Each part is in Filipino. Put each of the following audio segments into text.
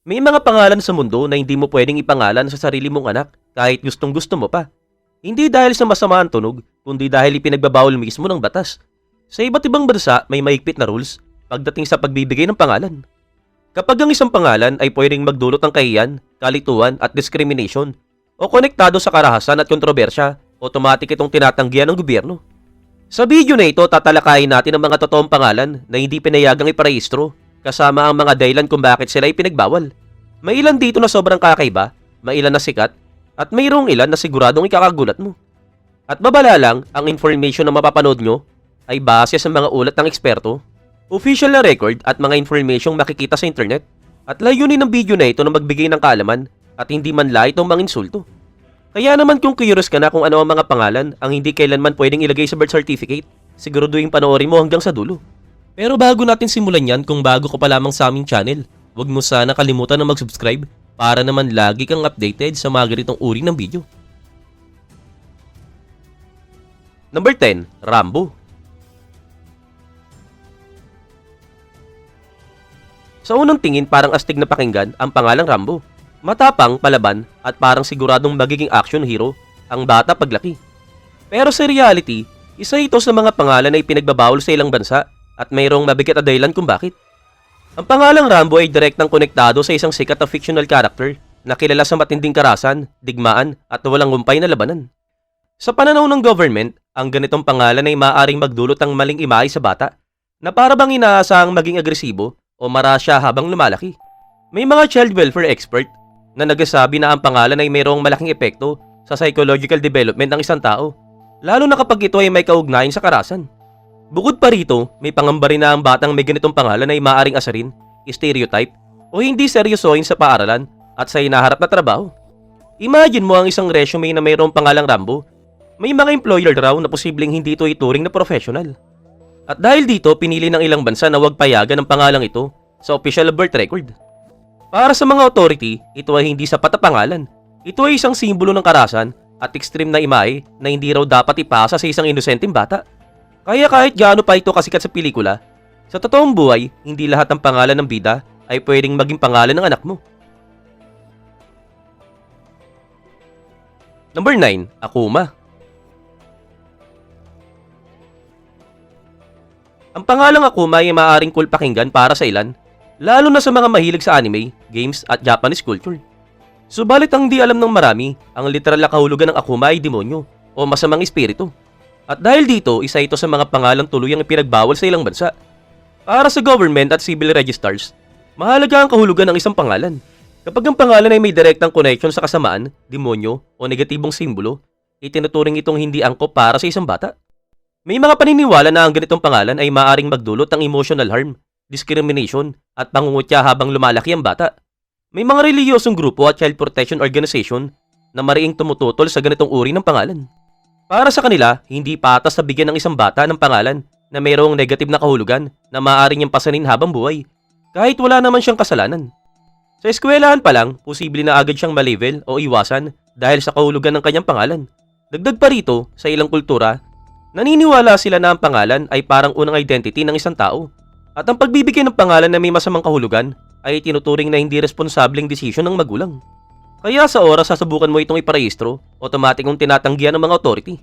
May mga pangalan sa mundo na hindi mo pwedeng ipangalan sa sarili mong anak kahit gustong gusto mo pa. Hindi dahil sa masama ang tunog, kundi dahil ipinagbabawal mismo ng batas. Sa iba't ibang bansa, may mahigpit na rules pagdating sa pagbibigay ng pangalan. Kapag ang isang pangalan ay pwedeng magdulot ng kahiyan, kalituan at discrimination o konektado sa karahasan at kontrobersya, automatic itong tinatanggihan ng gobyerno. Sa video na ito, tatalakayin natin ang mga totoong pangalan na hindi pinayagang iparehistro kasama ang mga dahilan kung bakit sila ipinagbawal. May ilan dito na sobrang kakaiba, may ilan na sikat, at mayroong ilan na siguradong ikakagulat mo. At babala lang, ang information na mapapanood nyo ay base sa mga ulat ng eksperto, official na record at mga informasyong makikita sa internet. At layunin ng video na ito na magbigay ng kaalaman at hindi man la itong manginsulto. Kaya naman kung curious ka na kung ano ang mga pangalan ang hindi kailanman pwedeng ilagay sa birth certificate, siguraduhin panoorin mo hanggang sa dulo. Pero bago natin simulan yan, kung bago ka pa lamang sa aming channel, huwag mo sana kalimutan na mag-subscribe para naman lagi kang updated sa mga ganitong uri ng video. Number 10. Rambo. Sa unang tingin parang astig na pakinggan ang pangalang Rambo. Matapang, palaban at parang siguradong magiging action hero ang bata paglaki. Pero sa reality, isa ito sa mga pangalan na ipinagbabawal sa ilang bansa at mayroong mabigat na dahilan kung bakit. Ang pangalang Rambo ay direktang konektado sa isang sikat na fictional character na kilala sa matinding karahasan, digmaan at walang humpay na labanan. Sa pananaw ng government, ang ganitong pangalan ay maaaring magdulot ng maling imahe sa bata na para bang inaasahang maging agresibo o marasya habang lumalaki. May mga child welfare expert na nagsasabi na ang pangalan ay mayroong malaking epekto sa psychological development ng isang tao, lalo na kapag ito ay may kaugnayan sa karahasan. Bukod pa rito, may pangamba rin na ang batang may ganitong pangalan ay maaaring asarin, stereotype, o hindi seryosohin sa paaralan at sa hinaharap na trabaho. Imagine mo ang isang resume na mayroong pangalang Rambo. May mga employer raw na posibleng hindi ito ituring na professional. At dahil dito, pinili ng ilang bansa na huwag payagan ang pangalang ito sa official birth record. Para sa mga authority, ito ay hindi sapat na pangalan. Ito ay isang simbolo ng karahasan at extreme na imahe na hindi raw dapat ipasa sa isang inosenteng bata. Kaya kahit gaano pa ito kasikat sa pelikula, sa totoong buhay, hindi lahat ng pangalan ng bida ay pwedeng maging pangalan ng anak mo. Number 9. Akuma. Ang pangalang Akuma ay maaaring cool pakinggan para sa ilan, lalo na sa mga mahilig sa anime, games at Japanese culture. Subalit ang di alam ng marami, ang literal na kahulugan ng Akuma ay demonyo o masamang espiritu. At dahil dito, isa ito sa mga pangalang tuluyang ipinagbawal sa ilang bansa. Para sa government at civil registers, mahalaga ang kahulugan ng isang pangalan. Kapag ang pangalan ay may direktang connection sa kasamaan, demonyo o negatibong simbolo, itinuturing itong hindi angkop para sa isang bata. May mga paniniwala na ang ganitong pangalan ay maaaring magdulot ng emotional harm, discrimination at pangungutya habang lumalaki ang bata. May mga reliyosong grupo at child protection organization na mariing tumututol sa ganitong uri ng pangalan. Para sa kanila, hindi patas na bigyan ng isang bata ng pangalan na mayroong negative na kahulugan na maaaring niyang pasanin habang buhay, kahit wala naman siyang kasalanan. Sa eskwelahan pa lang, posible na agad siyang ma-level o iwasan dahil sa kahulugan ng kanyang pangalan. Dagdag pa rito, sa ilang kultura, naniniwala sila na ang pangalan ay parang unang identity ng isang tao. At ang pagbibigay ng pangalan na may masamang kahulugan ay tinuturing na hindi responsableng desisyon ng magulang. Kaya sa oras sasubukan mo itong iparehistro, automatic mong tinatanggihan ng mga authority.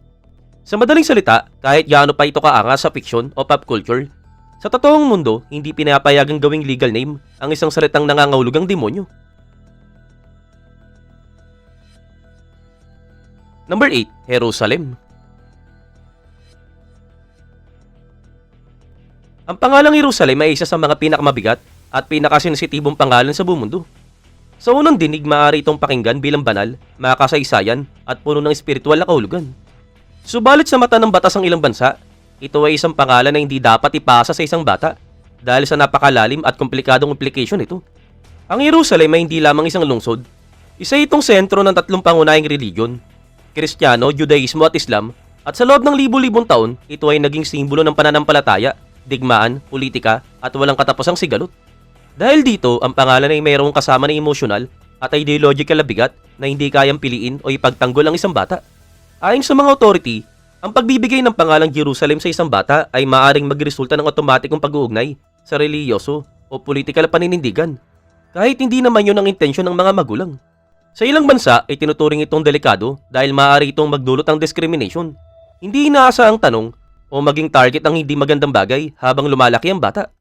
Sa madaling salita, kahit gaano pa ito kaangas sa fiction o pop culture, sa totoong mundo, hindi pinapayagang gawing legal name ang isang salitang nangangahulugang demonyo. Number 8. Jerusalem. Ang pangalang Jerusalem ay isa sa mga pinakamabigat at pinakasensitibong pangalan sa buong mundo. Sa unang dinig, maaari itong pakinggan bilang banal, makasaysayan at puno ng espiritual na kahulugan. Subalit sa mata ng batas ng ilang bansa, ito ay isang pangalan na hindi dapat ipasa sa isang bata dahil sa napakalalim at komplikadong implication nito. Ang Jerusalem ay hindi lamang isang lungsod. Isa itong sentro ng tatlong pangunahing religion, Kristiyano, Judaismo at Islam, at sa loob ng libu-libong taon, ito ay naging simbolo ng pananampalataya, digmaan, politika at walang katapusang sigalot. Dahil dito, ang pangalan ay mayroong kasama ng emosyonal at ideological na bigat na hindi kayang piliin o ipagtanggol ang isang bata. Ayon sa mga authority, ang pagbibigay ng pangalang Jerusalem sa isang bata ay maaaring magresulta ng otomatikong pag-uugnay sa reliyoso o politikal na paninindigan. kahit hindi naman yun ang intensyon ng mga magulang. Sa ilang bansa ay tinuturing itong delikado dahil maaari itong magdulot ng discrimination. Hindi inaasahang tanong o maging target ang hindi magandang bagay habang lumalaki ang bata.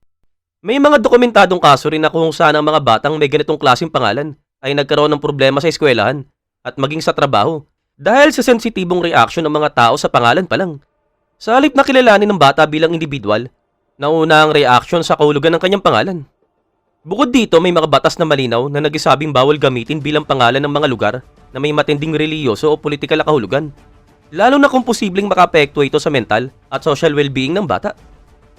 May mga dokumentadong kaso rin na kung saan ang mga batang may ganitong klaseng pangalan ay nagkaroon ng problema sa eskwelahan at maging sa trabaho dahil sa sensitibong reaksyon ng mga tao sa pangalan pa lang. Sa halip na kilalanin ng bata bilang individual, nauna ang reaksyon sa kahulugan ng kanyang pangalan. Bukod dito, may mga batas na malinaw na nagsasabing bawal gamitin bilang pangalan ng mga lugar na may matinding relihiyoso o politikal na kahulugan, lalo na kung posibleng makaapekto ito sa mental at social well-being ng bata.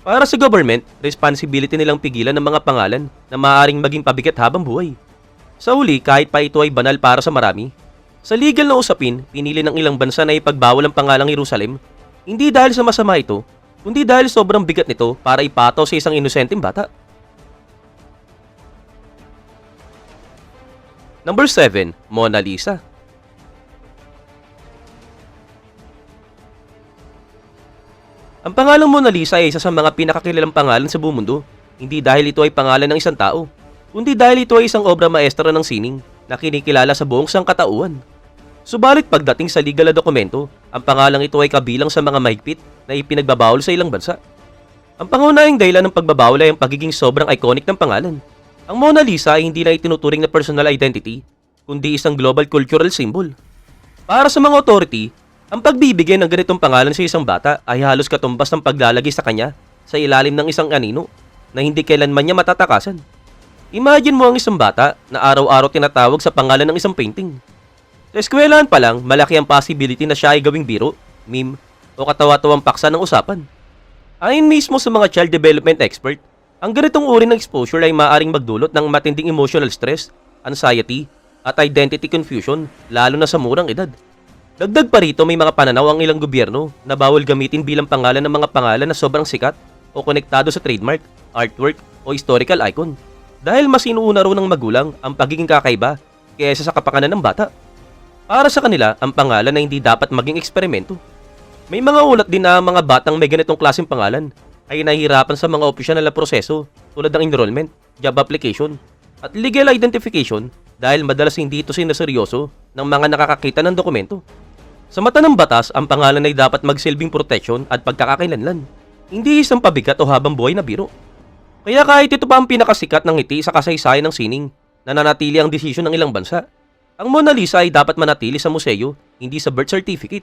Para sa government, responsibility nilang pigilan ng mga pangalan na maaaring maging pabigat habang buhay. Sa huli, kahit pa ito ay banal para sa marami, sa legal na usapin, pinili ng ilang bansa na ipagbawal ang pangalang Jerusalem, hindi dahil sa masama ito, kundi dahil sobrang bigat nito para ipataw sa isang inosenteng bata. Number 7. Mona Lisa. Ang pangalang Mona Lisa ay isa sa mga pinakakilalang pangalan sa buong mundo, hindi dahil ito ay pangalan ng isang tao, kundi dahil ito ay isang obra maestra ng sining na kinikilala sa buong sangkatauhan. Subalit pagdating sa legal na dokumento, ang pangalang ito ay kabilang sa mga mahigpit na ipinagbabawal sa ilang bansa. Ang pangunahing dahilan ng pagbabawal ay ang pagiging sobrang iconic ng pangalan. Ang Mona Lisa ay hindi na itinuturing na personal identity, kundi isang global cultural symbol. Para sa mga authority, ang pagbibigay ng ganitong pangalan sa isang bata ay halos katumbas ng paglalagay sa kanya sa ilalim ng isang anino na hindi kailanman niya matatakasan. Imagine mo ang isang bata na araw-araw tinatawag sa pangalan ng isang painting. Sa eskwelahan pa lang, malaki ang possibility na siya ay gawing biro, meme, o katawa-tawang paksa ng usapan. Ayon mismo sa mga child development expert, ang ganitong uri ng exposure ay maaaring magdulot ng matinding emotional stress, anxiety, at identity confusion lalo na sa murang edad. Dagdag pa rito, may mga pananaw ang ilang gobyerno na bawal gamitin bilang pangalan ng mga pangalan na sobrang sikat o konektado sa trademark, artwork, o historical icon. Dahil mas inuuna raw ng magulang ang pagiging kakaiba kaysa sa kapakanan ng bata. Para sa kanila, ang pangalan na hindi dapat maging eksperimento. May mga ulat din na ang mga batang may ganitong klaseng pangalan ay nahihirapan sa mga opisyal na proseso tulad ng enrollment, job application, at legal identification dahil madalas hindi ito sinaseryoso ng mga nakakakita ng dokumento. Sa mata ng batas, ang pangalan ay dapat magsilbing protection at pagkakakilanlan, hindi isang pabigat o habang buhay na biro. Kaya kahit ito pa ang pinakasikat ng ngiti sa kasaysayan ng sining, nananatili ang desisyon ng ilang bansa. Ang Mona Lisa ay dapat manatili sa museo, hindi sa birth certificate.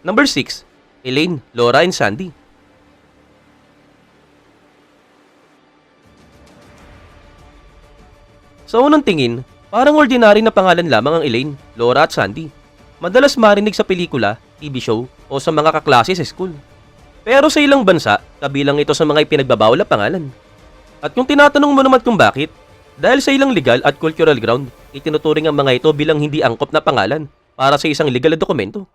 Number 6. Elaine, Laura, and Sandy. Sa unang tingin, parang ordinary na pangalan lamang ang Elaine, Laura at Sandy. Madalas marinig sa pelikula, TV show, o sa mga kaklase sa school. Pero sa ilang bansa, kabilang ito sa mga ipinagbabawal na pangalan. At kung tinatanong mo naman kung bakit, dahil sa ilang legal at cultural ground, itinuturing ang mga ito bilang hindi angkop na pangalan para sa isang legal na dokumento.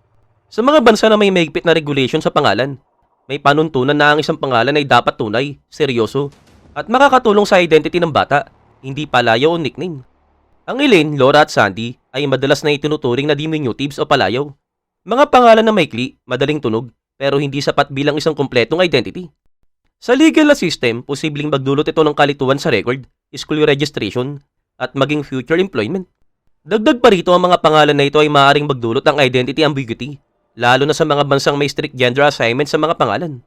Sa mga bansa na may mahigpit na regulation sa pangalan, may panuntunan na ang isang pangalan ay dapat tunay, seryoso, at makakatulong sa identity ng bata, hindi palayaw o nickname. Ang Elaine, Laura at Sandy ay madalas na itinuturing na diminutives o palayaw. Mga pangalan na maikli, madaling tunog, pero hindi sapat bilang isang kumpletong identity. Sa legal na system, posibleng magdulot ito ng kalituhan sa record, school registration, at maging future employment. Dagdag pa rito, ang mga pangalan na ito ay maaaring magdulot ng identity ambiguity, lalo na sa mga bansang may strict gender assignment sa mga pangalan.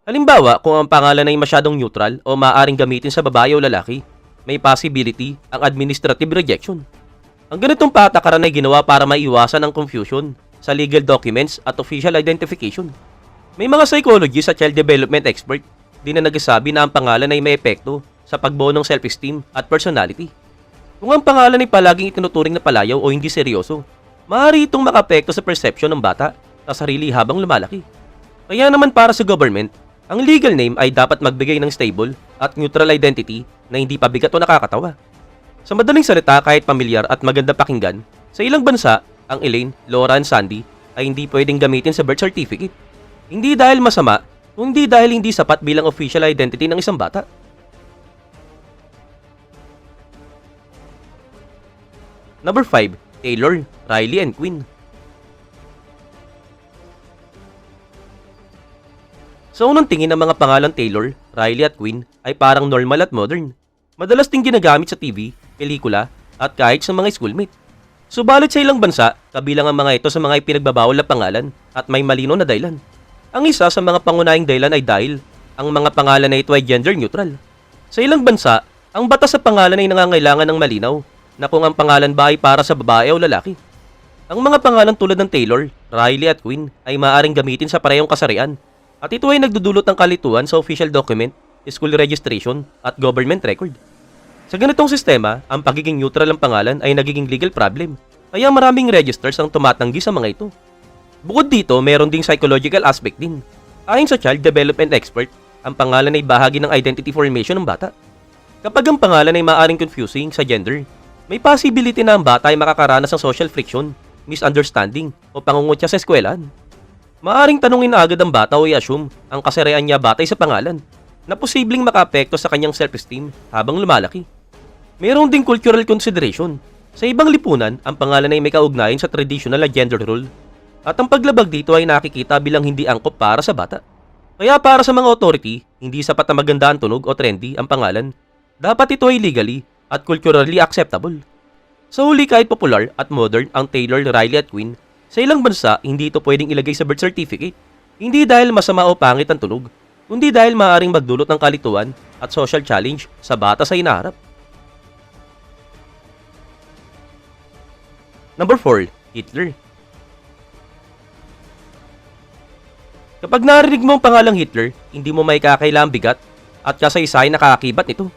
Halimbawa, kung ang pangalan ay masyadong neutral o maaaring gamitin sa babae o lalaki, may possibility ang administrative rejection. Ang ganitong patakaran ay ginawa para maiwasan ang confusion sa legal documents at official identification. May mga psychologist at child development expert din na nagsasabi na ang pangalan ay may epekto sa pagbuo ng self-esteem at personality. Kung ang pangalan ay palaging itinuturing na palayaw o hindi seryoso, maaari itong makapekto sa perception ng bata sa sarili habang lumalaki. Kaya naman para sa government, ang legal name ay dapat magbigay ng stable at neutral identity na hindi pabigat o nakakatawa. Sa madaling salita, kahit pamilyar at maganda pakinggan, sa ilang bansa, ang Elaine, Laura, and Sandy ay hindi pwedeng gamitin sa birth certificate. Hindi dahil masama, kundi dahil hindi sapat bilang official identity ng isang bata. Number 5. Taylor, Riley, and Quinn. Sa unang tingin ng mga pangalang Taylor, Riley at Quinn ay parang normal at modern. Madalas ding ginagamit sa TV, pelikula, at kahit sa mga schoolmate. Subalit sa ilang bansa, kabilang ang mga ito sa mga ipinagbabawal na pangalan at may malinaw na dahilan. Ang isa sa mga pangunahing dahilan ay dahil ang mga pangalan na ito ay gender neutral. Sa ilang bansa, ang batas sa pangalan ay nangangailangan ng malinaw na kung ang pangalan ba ay para sa babae o lalaki. Ang mga pangalan tulad ng Taylor, Riley at Quinn ay maaaring gamitin sa parehong kasarian at ito ay nagdudulot ng kalituan sa official document, school registration at government record. Sa ganitong sistema, ang pagiging neutral ng pangalan ay nagiging legal problem, kaya maraming registers ang tumatanggi sa mga ito. Bukod dito, meron ding psychological aspect din. Ayon sa child development expert, ang pangalan ay bahagi ng identity formation ng bata. Kapag ang pangalan ay maaaring confusing sa gender, may possibility na ang bata ay makakaranas ng social friction, misunderstanding o pangungutya sa eskwelahan. Maaaring tanungin na agad ang bata o i-assume ang kasarian niya batay sa pangalan na posibleng makaapekto sa kanyang self-esteem habang lumalaki. Mayroon ding cultural consideration. Sa ibang lipunan, ang pangalan ay may kaugnayan sa traditional na gender role at ang paglabag dito ay nakikita bilang hindi angkop para sa bata. Kaya para sa mga authority, hindi sapat na maganda ang tunog o trendy ang pangalan. Dapat ito ay legally at culturally acceptable. Sa huli, kahit popular at modern ang Taylor, Riley at Quinn, sa ilang bansa hindi ito pwedeng ilagay sa birth certificate. Hindi dahil masama o pangit ang tunog, kundi dahil maaaring magdulot ng kalituan at social challenge sa bata sa hinaharap. Number 4. Hitler. Kapag narinig mo ang pangalang Hitler, hindi mo may kakailangang bigat at kasaysayan na kaakibat nito.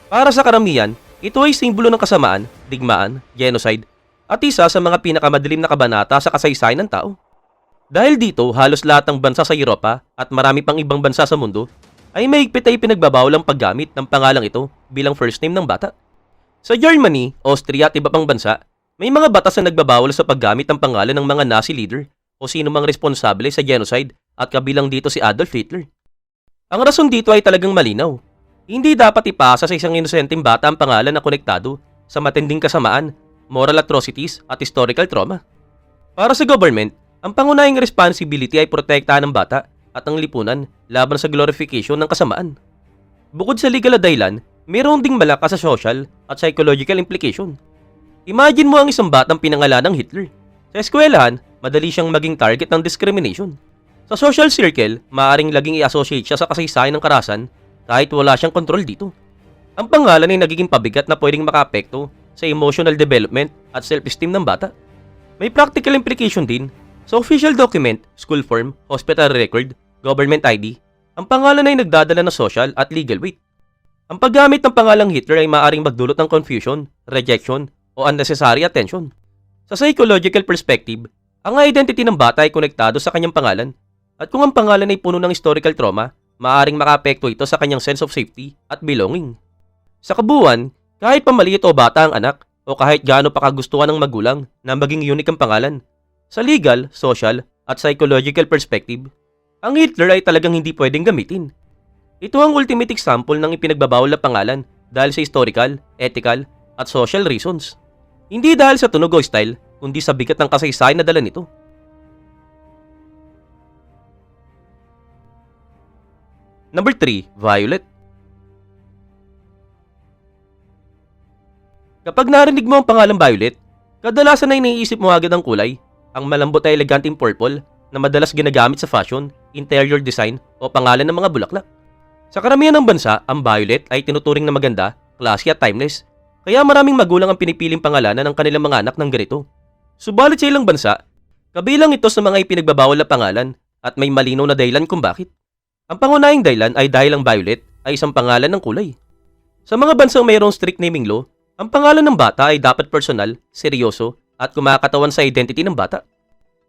Para sa karamihan, ito ay simbolo ng kasamaan, digmaan, genocide, at isa sa mga pinakamadilim na kabanata sa kasaysayan ng tao. Dahil dito, halos lahat ng bansa sa Europa at marami pang ibang bansa sa mundo ay mahigpit ay pinagbabawal ang paggamit ng pangalang ito bilang first name ng bata. Sa Germany, Austria at iba pang bansa, may mga batas na nagbabawal sa paggamit ng pangalan ng mga Nazi leader o sino mang responsable sa genocide at kabilang dito si Adolf Hitler. Ang rason dito ay talagang malinaw. Hindi dapat ipasa sa isang inosenteng bata ang pangalan na konektado sa matinding kasamaan, moral atrocities at historical trauma. Para sa government, ang pangunahing responsibility ay protektahan ng bata at ang lipunan laban sa glorification ng kasamaan. Bukod sa legal na dahilan, mayroon ding malakas sa social at psychological implication. Imagine mo ang isang batang pinangalan ng Hitler. Sa eskwelahan, madali siyang maging target ng discrimination. Sa social circle, maaaring laging i-associate siya sa kasaysayan ng karahasan kahit wala siyang kontrol dito. Ang pangalan ay nagiging pabigat na pwedeng makaapekto sa emotional development at self-esteem ng bata. May practical implication din. Sa official document, school form, hospital record, government ID, ang pangalan ay nagdadala ng social at legal weight. Ang paggamit ng pangalang Hitler ay maaaring magdulot ng confusion, rejection, o unnecessary attention. Sa psychological perspective, ang identity ng bata ay konektado sa kanyang pangalan at kung ang pangalan ay puno ng historical trauma, maaaring makaapekto ito sa kanyang sense of safety at belonging. Sa kabuuan, kahit pamaliit o bata ang anak o kahit gaano pa kagustuhan ng magulang na maging unique ang pangalan, sa legal, social at psychological perspective, ang Hitler ay talagang hindi pwedeng gamitin. Ito ang ultimate example ng ipinagbabawal na pangalan dahil sa historical, ethical at social reasons. Hindi dahil sa tunog o style, kundi sa bigat ng kasaysayan na dala nito. Number 3. Violet. Kapag narinig mo ang pangalang Violet, kadalasan ay naiisip mo agad ang kulay, ang malambot na eleganteng purple na madalas ginagamit sa fashion, interior design o pangalan ng mga bulaklak. Sa karamihan ng bansa, ang violet ay tinuturing na maganda, classy at timeless. Kaya maraming magulang ang pinipiling pangalanan ng kanilang mga anak ng ganito. Subalit sa ilang bansa, kabilang ito sa mga ipinagbabawal na pangalan at may malinaw na dahilan kung bakit. Ang pangunahing dahilan ay dahil ang violet ay isang pangalan ng kulay. Sa mga bansang mayroong strict naming law, ang pangalan ng bata ay dapat personal, seryoso at kumakatawan sa identity ng bata.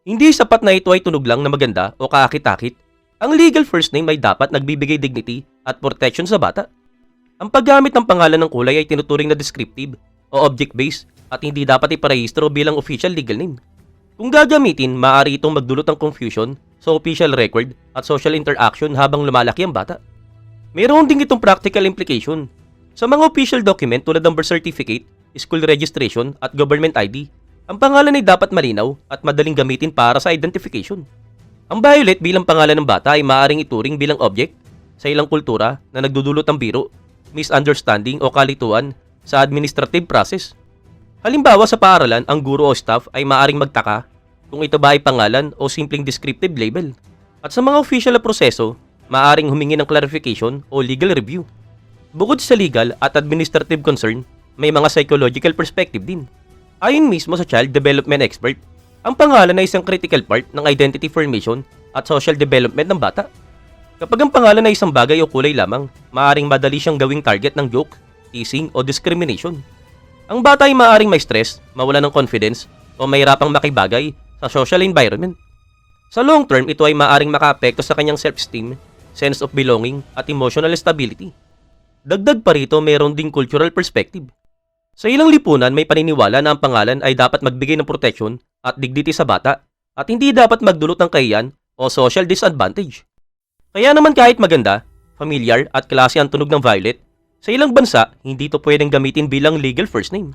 Hindi sapat na ito ay tunog lang na maganda o kaakit-akit. Ang legal first name ay dapat nagbibigay dignity at protection sa bata. Ang paggamit ng pangalan ng kulay ay tinuturing na descriptive o object-based at hindi dapat iparehistro bilang official legal name. Kung gagamitin, maaari itong magdulot ng confusion sa official record at social interaction habang lumalaki ang bata. Mayroon din itong practical implication. Sa mga official document tulad ng birth certificate, school registration at government ID, ang pangalan ay dapat malinaw at madaling gamitin para sa identification. Ang Violet bilang pangalan ng bata ay maaaring ituring bilang object sa ilang kultura na nagdudulot ng biro, misunderstanding o kalituan sa administrative process. Halimbawa sa paaralan, ang guro o staff ay maaaring magtaka kung ito ba ay pangalan o simpleng descriptive label. At sa mga official na proseso, maaaring humingi ng clarification o legal review. Bukod sa legal at administrative concern, may mga psychological perspective din. Ayon mismo sa child development expert, ang pangalan ay isang critical part ng identity formation at social development ng bata. Kapag ang pangalan ay isang bagay o kulay lamang, maaaring madali siyang gawing target ng joke, teasing o discrimination. Ang bata ay maaaring may stress, mawala ng confidence, o mahirapang makibagay sa social environment. Sa long term, ito ay maaaring makaapekto sa kanyang self-esteem, sense of belonging, at emotional stability. Dagdag pa rito, mayroon ding cultural perspective. Sa ilang lipunan, may paniniwala na ang pangalan ay dapat magbigay ng protection at dignity sa bata, at hindi dapat magdulot ng kahiyan o social disadvantage. Kaya naman kahit maganda, familiar at klase ang tunog ng Violet, sa ilang bansa, hindi ito pwedeng gamitin bilang legal first name.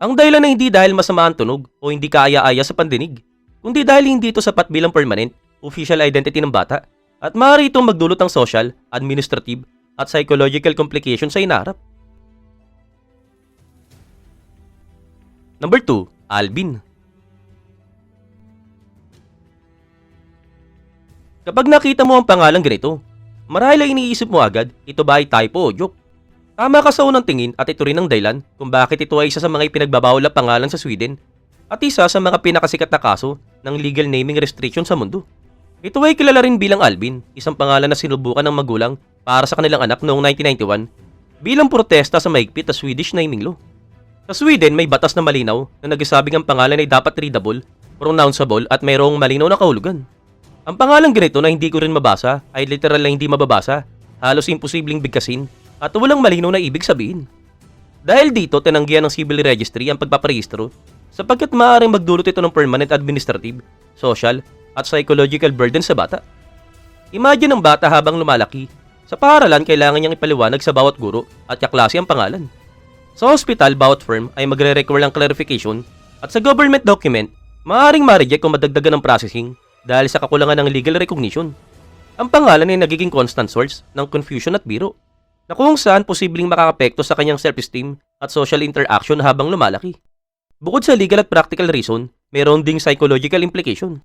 Ang dahilan na hindi dahil masama ang tunog o hindi kaaya-aya sa pandinig, kundi dahil hindi ito sapat bilang permanent, official identity ng bata, at maaari itong magdulot ng social, administrative, at psychological complications sa inaharap. Number 2, Alvin. Kapag nakita mo ang pangalang ganito, marahil ay iniisip mo agad, ito ba ay typo o joke? Tama ka sa unang tingin at ito rin ang dahilan kung bakit ito ay isa sa mga ipinagbabawal na pangalan sa Sweden at isa sa mga pinakasikat na kaso ng legal naming restriction sa mundo. Ito ay kilala rin bilang Alvin, isang pangalan na sinubukan ng magulang para sa kanilang anak noong 1991 bilang protesta sa mahigpit na Swedish naming law. Sa Sweden, may batas na malinaw na nagsasabing ang pangalan ay dapat readable, pronounceable at mayroong malinaw na kahulugan. Ang pangalang ganito na hindi ko rin mabasa ay literal na hindi mababasa, halos imposibleng bigkasin at walang malinaw na ibig sabihin. Dahil dito, tinanggihan ng Civil Registry ang pagpaparehistro sapagkat maaaring magdulot ito ng permanent administrative, social, at psychological burden sa bata. Imagine ang bata habang lumalaki. Sa paaralan, kailangan niyang ipaliwanag sa bawat guro at kaklase ang pangalan. Sa hospital, bawat firm ay magre-require ng clarification at sa government document, maaaring ma-reject kung madagdagan ng processing dahil sa kakulangan ng legal recognition. Ang pangalan ay nagiging constant source ng confusion at biro, na kung saan posibleng makakapekto sa kanyang self-esteem at social interaction habang lumalaki. Bukod sa legal at practical reason, mayroon ding psychological implication.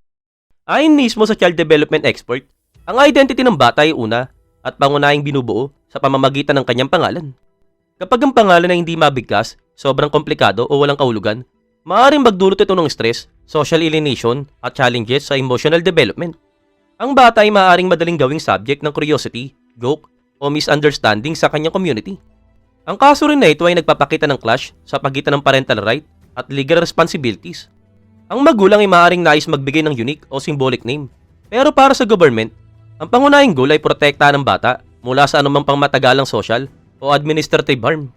Ayon mismo sa child development expert, ang identity ng bata ay una at pangunahing binubuo sa pamamagitan ng kanyang pangalan. Kapag ang pangalan ay hindi mabigkas, sobrang komplikado o walang kahulugan, maaaring magdulot ito ng stress, social alienation at challenges sa emotional development. Ang bata ay maaaring madaling gawing subject ng curiosity, joke, o misunderstanding sa kanyang community. Ang kaso rin na ito ay nagpapakita ng clash sa pagitan ng parental right at legal responsibilities. Ang magulang ay maaaring nais magbigay ng unique o symbolic name, pero para sa government, ang pangunahing goal ay protektahan ng bata mula sa anumang pangmatagalang social o administrative harm.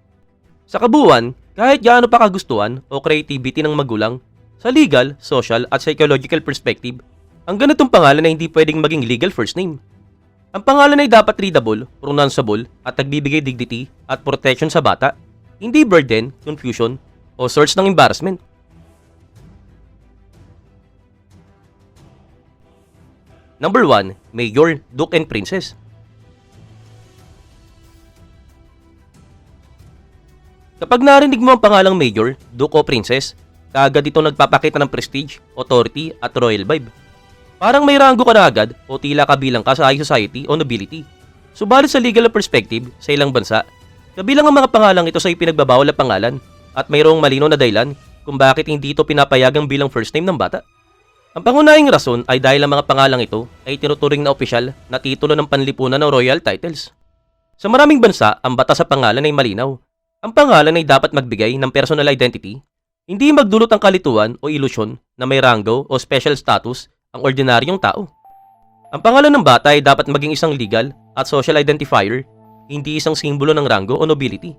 Sa kabuuan, kahit gaano pa kagustuhan o creativity ng magulang, sa legal, social at psychological perspective, ang ganitong pangalan ay hindi pwedeng maging legal first name. Ang pangalan ay dapat readable, pronounceable at nagbibigay dignity at protection sa bata, hindi burden, confusion o source ng embarrassment. Number 1, Mayor, Duke and Princess. Kapag narinig mo ang pangalang Mayor, Duke o Princess, kaagad ito nagpapakita ng prestige, authority at royal vibe. Parang may ranggo ka na agad o tila kabilang ka sa high society o nobility. Subalit sa legal perspective, sa ilang bansa, kabilang ang mga pangalang ito sa ipinagbabawal na pangalan at mayroong malinaw na dahilan kung bakit hindi ito pinapayagang bilang first name ng bata. Ang pangunahing rason ay dahil ang mga pangalang ito ay tinuturing na opisyal na titulo ng panlipunan ng royal titles. Sa maraming bansa, ang batas sa pangalan ay malinaw. Ang pangalan ay dapat magbigay ng personal identity, hindi magdulot ng kalituan o ilusyon na may ranggo o special status ang ordinaryong tao. Ang pangalan ng bata ay dapat maging isang legal at social identifier, hindi isang simbolo ng ranggo o nobility.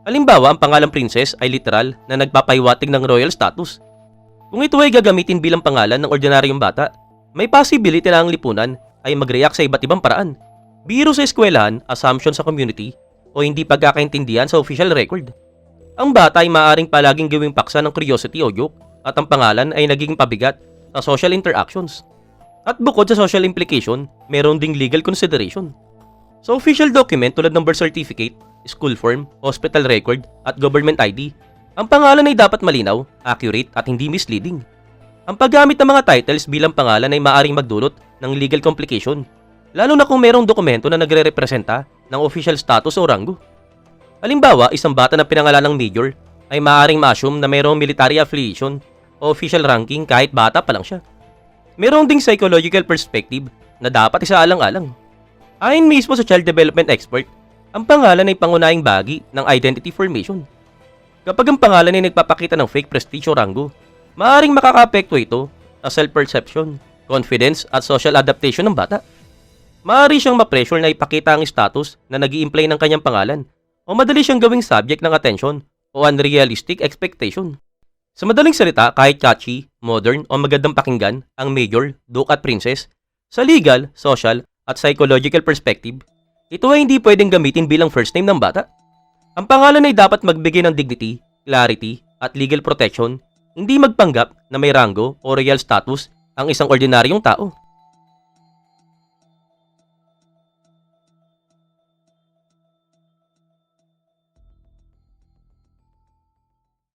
Halimbawa, ang pangalang princess ay literal na nagpapahiwatig ng royal status. Kung ito ay gagamitin bilang pangalan ng ordinaryong bata, may possibility na ang lipunan ay mag-react sa iba't ibang paraan. Biro sa eskwelahan, assumption sa community, o hindi pagkakaintindihan sa official record. Ang bata ay maaaring palaging gawing paksa ng curiosity o joke at ang pangalan ay nagiging pabigat sa social interactions. At bukod sa social implication, meron ding legal consideration. Sa official document tulad ng birth certificate, school form, hospital record, at government ID, ang pangalan ay dapat malinaw, accurate, at hindi misleading. Ang paggamit ng mga titles bilang pangalan ay maaring magdulot ng legal complication, lalo na kung merong dokumento na nagre-representa ng official status o ranggo. Halimbawa, isang bata na pinangalan ng Major ay maaaring ma-assume na mayroong military affiliation o official ranking kahit bata pa lang siya. Merong ding psychological perspective na dapat isaalang-alang. Ayon mismo sa child development expert, ang pangalan ay pangunahing bahagi ng identity formation. Kapag ang pangalan ay nagpapakita ng fake prestige o ranggo, maaaring makakaapekto ito sa self-perception, confidence at social adaptation ng bata. Maaari siyang ma-pressure na ipakita ang status na nag-i-imply ng kanyang pangalan o madali siyang gawing subject ng attention o unrealistic expectation. Sa madaling salita, kahit catchy, modern o magandang pakinggan ang Major, Duke at Princess, sa legal, social at psychological perspective, ito ay hindi pwedeng gamitin bilang first name ng bata. Ang pangalan ay dapat magbigay ng dignity, clarity at legal protection, hindi magpanggap na may ranggo o royal status ang isang ordinaryong tao.